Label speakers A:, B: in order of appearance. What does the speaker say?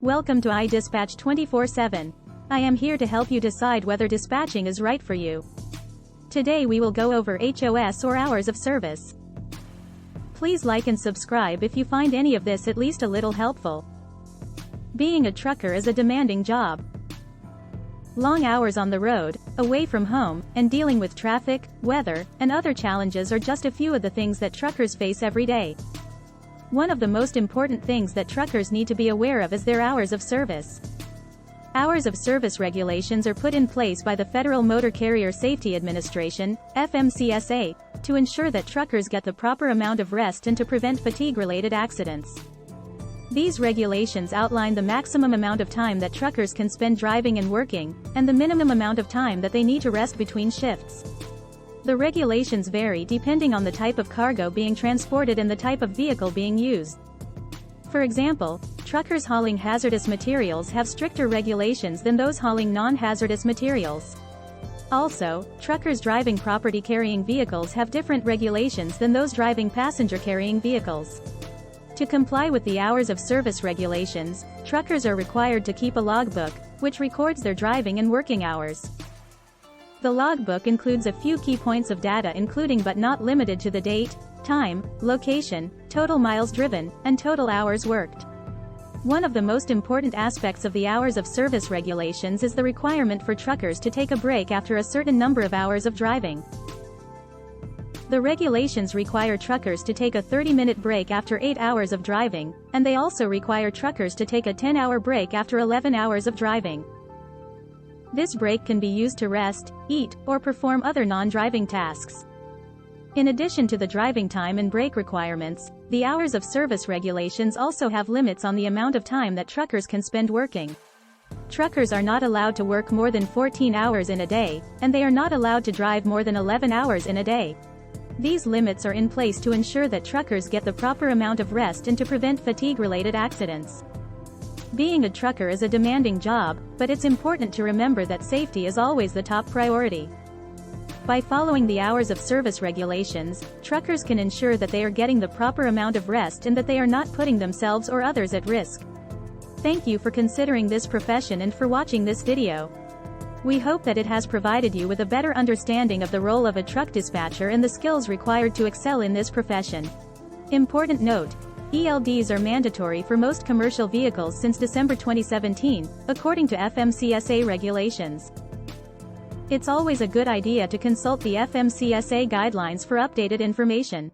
A: Welcome to iDispatch 24/7. I am here to help you decide whether dispatching is right for you. Today we will go over HOS or hours of service. Please like and subscribe if you find any of this at least a little helpful. Being a trucker is a demanding job. Long hours on the road, away from home, and dealing with traffic, weather, and other challenges are just a few of the things that truckers face every day. One of the most important things that truckers need to be aware of is their hours of service. Hours of service regulations are put in place by the Federal Motor Carrier Safety Administration, FMCSA, to ensure that truckers get the proper amount of rest and to prevent fatigue-related accidents. These regulations outline the maximum amount of time that truckers can spend driving and working, and the minimum amount of time that they need to rest between shifts. The regulations vary depending on the type of cargo being transported and the type of vehicle being used. For example, truckers hauling hazardous materials have stricter regulations than those hauling non-hazardous materials. Also, truckers driving property-carrying vehicles have different regulations than those driving passenger-carrying vehicles. To comply with the hours of service regulations, truckers are required to keep a logbook, which records their driving and working hours. The logbook includes a few key points of data including but not limited to the date, time, location, total miles driven, and total hours worked. One of the most important aspects of the hours of service regulations is the requirement for truckers to take a break after a certain number of hours of driving. The regulations require truckers to take a 30-minute break after 8 hours of driving, and they also require truckers to take a 10-hour break after 11 hours of driving. This break can be used to rest, eat, or perform other non-driving tasks. In addition to the driving time and break requirements, the hours of service regulations also have limits on the amount of time that truckers can spend working. Truckers are not allowed to work more than 14 hours in a day, and they are not allowed to drive more than 11 hours in a day. These limits are in place to ensure that truckers get the proper amount of rest and to prevent fatigue-related accidents. Being a trucker is a demanding job, but it's important to remember that safety is always the top priority. By following the hours of service regulations, truckers can ensure that they are getting the proper amount of rest and that they are not putting themselves or others at risk. Thank you for considering this profession and for watching this video. We hope that it has provided you with a better understanding of the role of a truck dispatcher and the skills required to excel in this profession. Important note: ELDs are mandatory for most commercial vehicles since December 2017, according to FMCSA regulations. It's always a good idea to consult the FMCSA guidelines for updated information.